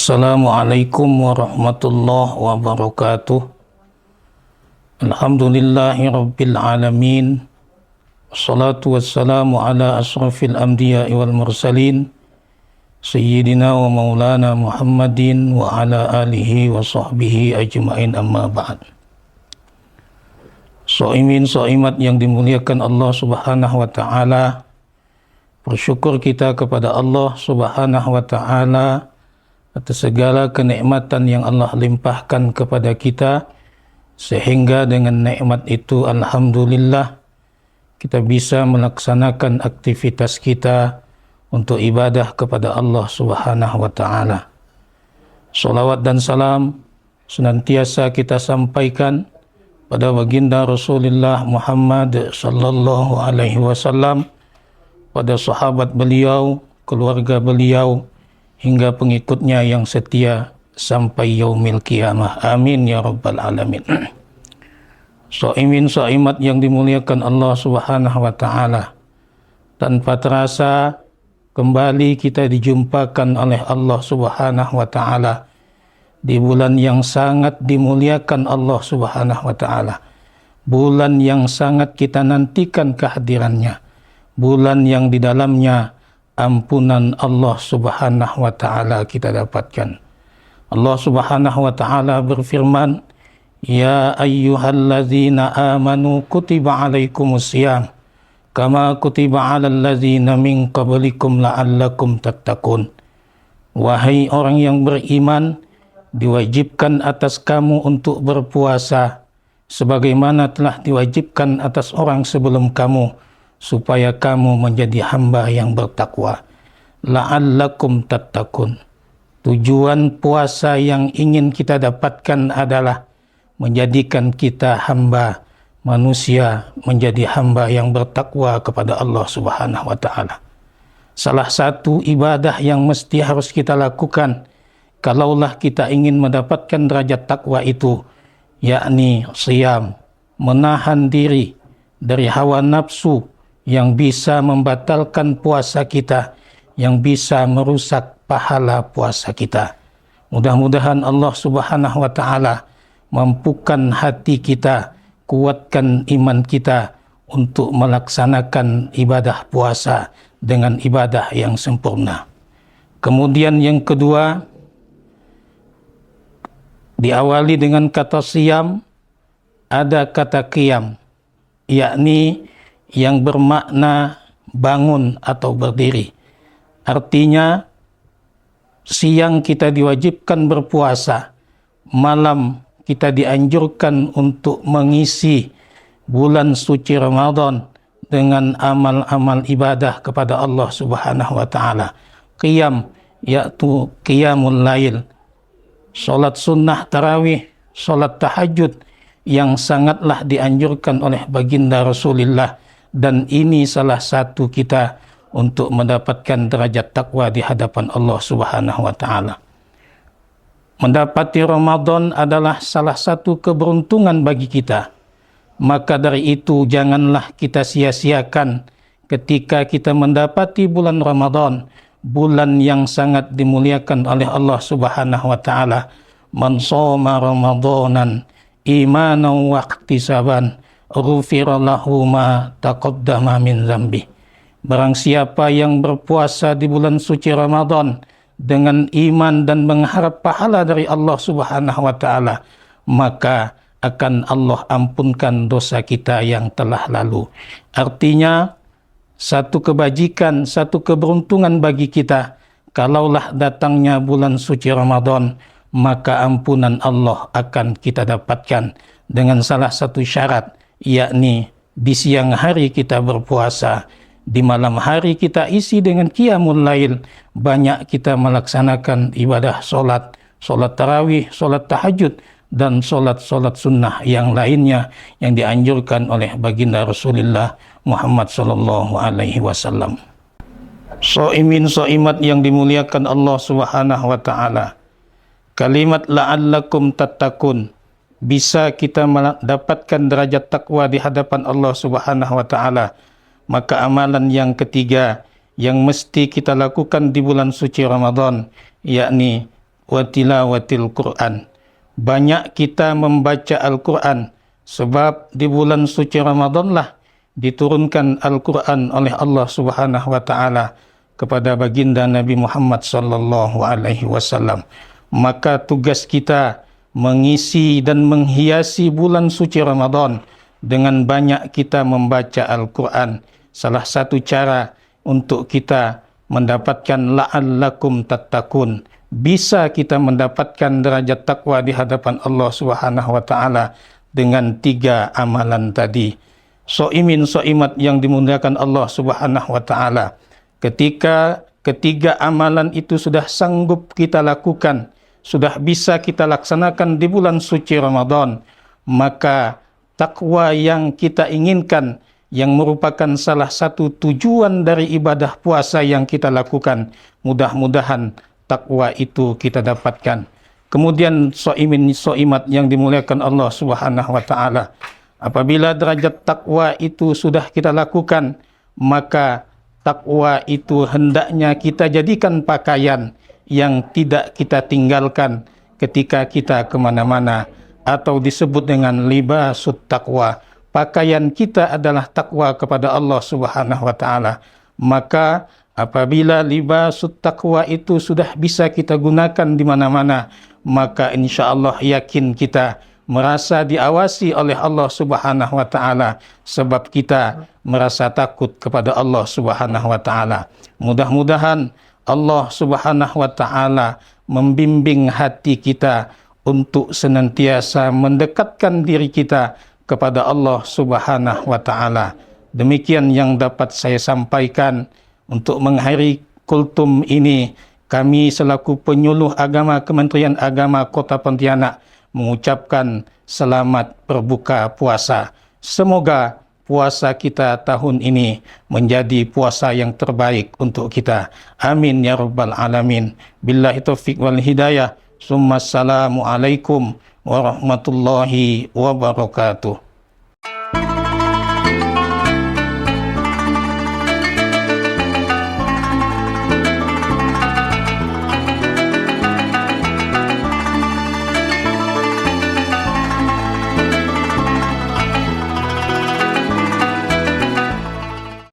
Assalamualaikum warahmatullahi wabarakatuh. Alhamdulillahi rabbil alamin. Wassalatu wassalamu ala asrafil anbiya'i wal mursalin Sayyidina wa maulana Muhammadin wa ala alihi wa sahbihi ajma'in, amma ba'd. So'imin so'imat yang dimuliakan Allah subhanahu wa ta'ala, bersyukur kita kepada Allah subhanahu wa ta'ala atas segala kenikmatan yang Allah limpahkan kepada kita, sehingga dengan nikmat itu alhamdulillah kita bisa melaksanakan aktivitas kita untuk ibadah kepada Allah subhanahu wa ta'ala. Salawat dan salam senantiasa kita sampaikan pada baginda Rasulullah Muhammad sallallahu alaihi wasallam, pada sahabat beliau, keluarga beliau, hingga pengikutnya yang setia sampai yaumil qiyamah. Amin ya rabbal alamin. So'imin so'imat yang dimuliakan Allah subhanahu wa ta'ala, tanpa terasa kembali kita dijumpakan oleh Allah subhanahu wa ta'ala di bulan yang sangat dimuliakan Allah subhanahu wa ta'ala, bulan yang sangat kita nantikan kehadirannya, bulan yang di dalamnya ampunan Allah subhanahu wa ta'ala kita dapatkan. Allah subhanahu wa ta'ala berfirman, Ya ayyuhalladzina amanu kutiba alaikumusiyam kama kutiba alal ladzina min qablikum la'allakum tattaqun. Wahai orang yang beriman, diwajibkan atas kamu untuk berpuasa sebagaimana telah diwajibkan atas orang sebelum kamu, supaya kamu menjadi hamba yang bertakwa. La'allakum tattaqun. Tujuan puasa yang ingin kita dapatkan adalah menjadikan kita hamba manusia, menjadi hamba yang bertakwa kepada Allah subhanahu wa ta'ala. Salah satu ibadah yang mesti harus kita lakukan kalaulah kita ingin mendapatkan derajat takwa itu, yakni siyam, menahan diri dari hawa nafsu yang bisa membatalkan puasa kita, yang bisa merusak pahala puasa kita. Mudah-mudahan Allah subhanahu wa ta'ala mampukan hati kita, kuatkan iman kita untuk melaksanakan ibadah puasa dengan ibadah yang sempurna. Kemudian yang kedua, diawali dengan kata siyam, ada kata qiyam, yakni yang bermakna bangun atau berdiri. Artinya siang kita diwajibkan berpuasa, malam kita dianjurkan untuk mengisi bulan suci Ramadan dengan amal-amal ibadah kepada Allah subhanahu wa ta'ala. Qiyam, yaitu qiyamul lail, solat sunnah tarawih, solat tahajud yang sangatlah dianjurkan oleh baginda Rasulullah, dan ini salah satu kita untuk mendapatkan derajat takwa di hadapan Allah subhanahu wa ta'ala. Mendapati Ramadan adalah salah satu keberuntungan bagi kita. Maka dari itu janganlah kita sia-siakan ketika kita mendapati bulan Ramadan, bulan yang sangat dimuliakan oleh Allah subhanahu wa ta'ala. Man shoma Ramadanan imanan wa ihtisaban ghufira lahu ma taqaddama min dzambi. Barang siapa yang berpuasa di bulan suci Ramadan dengan iman dan mengharap pahala dari Allah subhanahu wa ta'ala, maka akan Allah ampunkan dosa kita yang telah lalu. Artinya satu kebajikan, satu keberuntungan bagi kita kalaulah datangnya bulan suci Ramadan, maka ampunan Allah akan kita dapatkan dengan salah satu syarat, yakni di siang hari kita berpuasa, di malam hari kita isi dengan qiyamul lail, banyak kita melaksanakan ibadah solat, solat tarawih, solat tahajud, dan solat-solat sunnah yang lainnya yang dianjurkan oleh baginda Rasulullah Muhammad sallallahu alaihi wasallam. So'imin so'imat yang dimuliakan Allah subhanahu wa ta'ala, kalimat la'allakum tattaqun, bisa kita mendapatkan derajat takwa di hadapan Allah subhanahu wa ta'ala. Maka amalan yang ketiga yang mesti kita lakukan di bulan suci Ramadan, yakni wa tilawatil Quran. Banyak kita membaca Al-Quran, sebab di bulan suci Ramadanlah diturunkan Al-Quran oleh Allah Subhanahu wa taala kepada baginda Nabi Muhammad sallallahu alaihi wasallam. Maka tugas kita mengisi dan menghiasi bulan suci Ramadan dengan banyak kita membaca Al-Quran. Salah satu cara untuk kita mendapatkan la'allakum tattaqun, bisa kita mendapatkan derajat takwa di hadapan Allah Subhanahu wa taala dengan 3 amalan tadi. Soimin soimat yang dimuliakan Allah Subhanahu wa taala, ketika ketiga amalan itu sudah sanggup kita lakukan, sudah bisa kita laksanakan di bulan suci Ramadan, maka takwa yang kita inginkan, yang merupakan salah satu tujuan dari ibadah puasa yang kita lakukan, mudah-mudahan takwa itu kita dapatkan. Kemudian soimin soimat yang dimuliakan Allah Subhanahu wa taala, apabila derajat takwa itu sudah kita lakukan, maka takwa itu hendaknya kita jadikan pakaian yang tidak kita tinggalkan ketika kita kemana-mana, atau disebut dengan libasut taqwa. Pakaian kita adalah takwa kepada Allah Subhanahu wa taala. Maka apabila libasut taqwa itu sudah bisa kita gunakan di mana-mana, maka insya-Allah yakin kita merasa diawasi oleh Allah Subhanahu wa taala, sebab kita merasa takut kepada Allah Subhanahu wa taala. Mudah-mudahan Allah Subhanahu wa taala membimbing hati kita untuk senantiasa mendekatkan diri kita kepada Allah Subhanahu wa taala. Demikian yang dapat saya sampaikan untuk mengakhiri kultum ini. Kami selaku penyuluh agama Kementerian Agama Kota Pontianak mengucapkan selamat berbuka puasa. Semoga puasa kita tahun ini menjadi puasa yang terbaik untuk kita. Amin ya rabbal alamin. Billahi taufiq wal hidayah. Assalamualaikum warahmatullahi wabarakatuh.